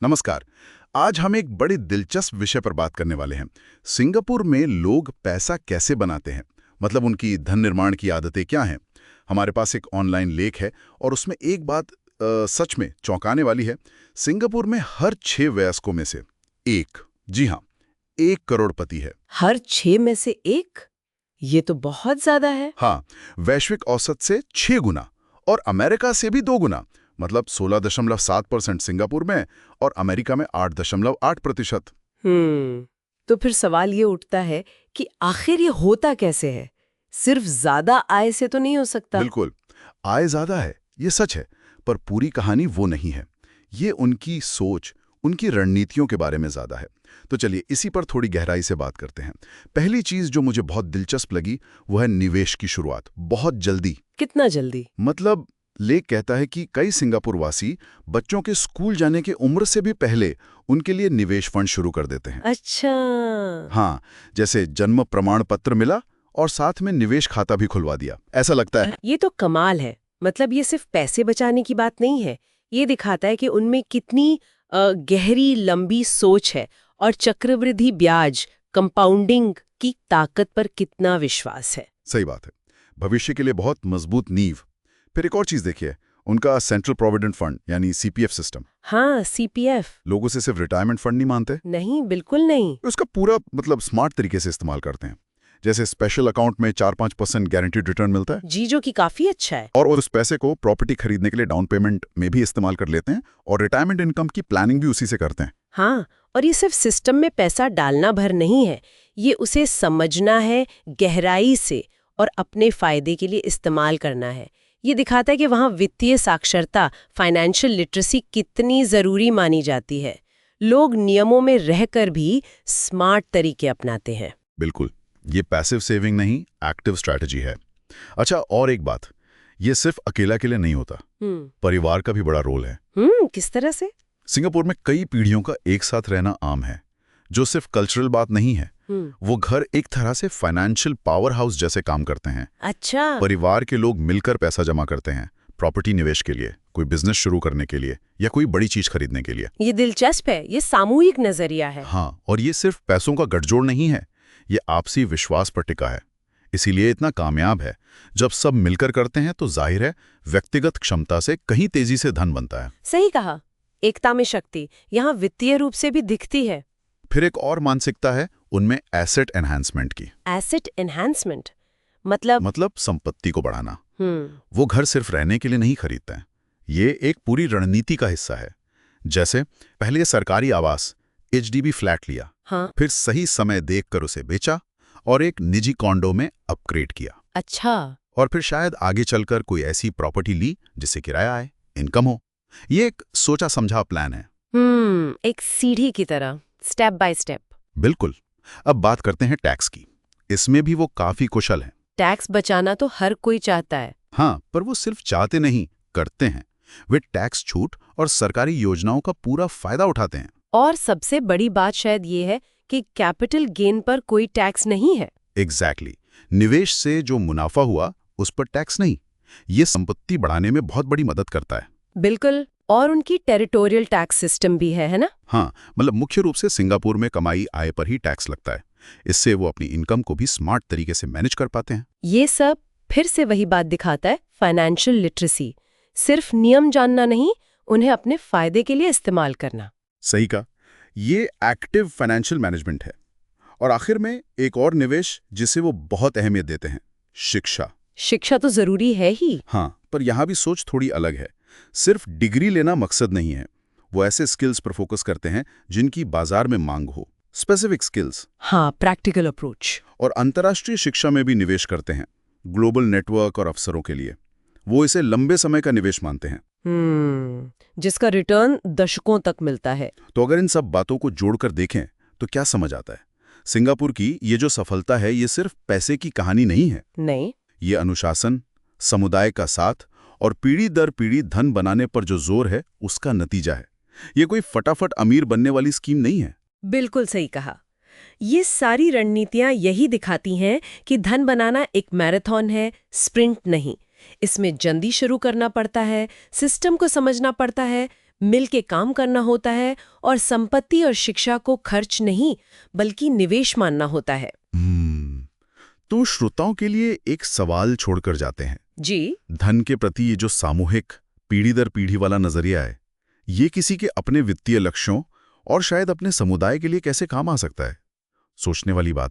नमस्कार। आज हम एक बड़ी दिलचस्प विषय पर बात करने वाले हैं। सिंगापुर में लोग पैसा कैसे बनाते हैं, मतलब उनकी धन निर्माण की आदतें क्या हैं। हमारे पास एक ऑनलाइन लेख है और उसमें एक बात सच में चौंकाने वाली है। सिंगापुर में हर 6 वयस्कों में से एक, जी हाँ, 1 करोड़पति है। हर 6 में से एक? ये तो बहुत ज्यादा है। हाँ, वैश्विक औसत से 6 गुना और अमेरिका से भी 2 गुना, मतलब 16.7% सिंगापुर में और अमेरिका में 8.8%। तो फिर सवाल ये उठता है कि आखिर ये होता कैसे है? सिर्फ ज्यादा आय से तो नहीं हो सकता। बिल्कुल, आय ज्यादा है, ये सच है, पर पूरी कहानी वो नहीं है। ये उनकी सोच, उनकी रणनीतियों के बारे में ज्यादा है। तो चलिए इसी पर थोड़ी गहराई से बात करते हैं। पहली चीज जो मुझे बहुत दिलचस्प लगी वो है निवेश की शुरुआत, बहुत जल्दी। कितना जल्दी? मतलब लेख कहता है कि कई सिंगापुर वासी बच्चों के स्कूल जाने की उम्र से भी पहले उनके लिए निवेश फंड शुरू कर देते हैं। अच्छा। हाँ, जैसे जन्म प्रमाण पत्र मिला और साथ में निवेश खाता भी खुलवा दिया, ऐसा लगता है। ये तो कमाल है। मतलब ये सिर्फ पैसे बचाने की बात नहीं है, ये दिखाता है कि उनमें कितनी गहरी लंबी सोच है और चक्रवृद्धि ब्याज, कंपाउंडिंग की ताकत पर कितना विश्वास है। सही बात है, भविष्य के लिए बहुत मजबूत नींव। फिर एक और चीज देखिए, उनका सेंट्रल प्रोविडेंट फंड यानी सीपीएफ सिस्टम। हाँ, सीपीएफ। लोगों से सिर्फ रिटायरमेंट फंड नहीं मानते, नहीं, बिल्कुल नहीं। उसका पूरा मतलब स्मार्ट तरीके से इस्तेमाल करते हैं। जैसे स्पेशल अकाउंट में 4-5% गारंटीड रिटर्न मिलता है जी, जो कि काफी अच्छा है। और उस पैसे को प्रॉपर्टी खरीदने के लिए डाउन पेमेंट में भी इस्तेमाल कर लेते हैं और रिटायरमेंट इनकम की प्लानिंग भी उसी से करते हैं। हाँ, और ये सिर्फ सिस्टम में पैसा डालना भर नहीं है, ये उसे समझना है गहराई से और अपने फायदे के लिए इस्तेमाल करना है। ये दिखाता है कि वहाँ वित्तीय साक्षरता, फाइनेंशियल लिटरेसी कितनी जरूरी मानी जाती है। लोग नियमों में रहकर भी स्मार्ट तरीके अपनाते हैं। बिल्कुल, ये पैसिव सेविंग नहीं, एक्टिव स्ट्रैटेजी है। अच्छा, और एक बात, ये सिर्फ अकेला के लिए नहीं होता, परिवार का भी बड़ा रोल है। किस तरह से? सिंगापुर में कई पीढ़ियों का एक साथ रहना आम है, जो सिर्फ कल्चरल बात नहीं है। वो घर एक तरह से फाइनेंशियल पावर हाउस जैसे काम करते हैं। अच्छा। परिवार के लोग मिलकर पैसा जमा करते हैं, प्रॉपर्टी निवेश के लिए, कोई बिजनेस शुरू करने के लिए या कोई बड़ी चीज खरीदने के लिए। ये दिलचस्प है, ये सामूहिक नजरिया है। हाँ, और ये सिर्फ पैसों का गठजोड़ नहीं है, ये आपसी विश्वास पर टिका है। इसीलिए इतना कामयाब है। जब सब मिलकर करते हैं तो जाहिर है व्यक्तिगत क्षमता से कहीं तेजी से धन बनता है। सही कहा, एकता में शक्ति यहाँ वित्तीय रूप से भी दिखती है। फिर एक और मानसिकता है उनमें एसेट एनहांसमेंट की। एसेट एनहांसमेंट मतलब संपत्ति को बढ़ाना। वो घर सिर्फ रहने के लिए नहीं खरीदते हैं, ये एक पूरी रणनीति का हिस्सा है। जैसे पहले सरकारी आवास एचडीबी फ्लैट लिया, हाँ। फिर सही समय देखकर उसे बेचा और एक निजी कॉन्डो में अपग्रेड किया। अच्छा। और फिर शायद आगे चलकर कोई ऐसी प्रॉपर्टी ली जिससे किराया आए, इनकम हो। ये एक सोचा समझा प्लान है। एक सीढ़ी की तरह, स्टेप बाय स्टेप। बिल्कुल। अब बात करते हैं टैक्स की। इसमें भी वो काफी कुशल हैं। टैक्स बचाना तो हर कोई चाहता है। हाँ, पर वो सिर्फ चाहते नहीं, करते हैं। वे टैक्स छूट और सरकारी योजनाओं का पूरा फायदा उठाते हैं। और सबसे बड़ी बात शायद ये है कि कैपिटल गेन पर कोई टैक्स नहीं है। एग्जैक्टली। निवेश से जो मुनाफा हुआ उस पर टैक्स नहीं। ये संपत्ति बढ़ाने में बहुत बड़ी मदद करता है। बिल्कुल। और उनकी टेरिटोरियल टैक्स सिस्टम भी है ना? हाँ, मतलब मुख्य रूप से सिंगापुर में कमाई आय पर ही टैक्स लगता है। इससे वो अपनी इनकम को भी स्मार्ट तरीके से मैनेज कर पाते हैं। ये सब फिर से वही बात दिखाता है, फाइनेंशियल लिटरेसी। सिर्फ नियम जानना नहीं, उन्हें अपने फायदे के लिए इस्तेमाल करना। सही कहा, ये एक्टिव फाइनेंशियल मैनेजमेंट है। और आखिर में एक और निवेश जिसे वो बहुत अहमियत देते हैं, शिक्षा। शिक्षा तो जरूरी है ही। हाँ, पर यहाँ भी सोच थोड़ी अलग है। सिर्फ डिग्री लेना मकसद नहीं है। वो ऐसे स्किल्स पर फोकस करते हैं जिनकी बाजार में मांग हो, स्पेसिफिक स्किल्स। हाँ, प्रैक्टिकल अप्रोच। और अंतर्राष्ट्रीय शिक्षा में भी निवेश करते हैं, ग्लोबल नेटवर्क और अवसरों के लिए। वो इसे लंबे समय का निवेश मानते हैं, जिसका रिटर्न दशकों तक मिलता है। तो अगर इन सब बातों को जोड़कर देखें तो क्या समझ आता है? सिंगापुर की ये जो सफलता है, ये सिर्फ पैसे की कहानी नहीं है। नहीं, ये अनुशासन, समुदाय का साथ और पीढ़ी दर पीढ़ी धन बनाने पर जो जोर है उसका नतीजा है। ये कोई फटाफट अमीर बनने वाली स्कीम नहीं है। बिल्कुल सही कहा। ये सारी रणनीतियां यही दिखाती हैं कि धन बनाना एक मैराथन है, स्प्रिंट नहीं। इसमें जल्दी शुरू करना पड़ता है, सिस्टम को समझना पड़ता है, मिल के काम करना होता है और संपत्ति और शिक्षा को खर्च नहीं बल्कि निवेश मानना होता है। तो श्रोताओं के लिए एक सवाल छोड़कर जाते हैं। जी। धन के प्रति ये जो सामूहिक पीढ़ी दर पीढ़ी वाला नजरिया है, ये किसी के अपने वित्तीय लक्ष्यों और शायद अपने समुदाय के लिए कैसे काम आ सकता है? सोचने वाली बात है।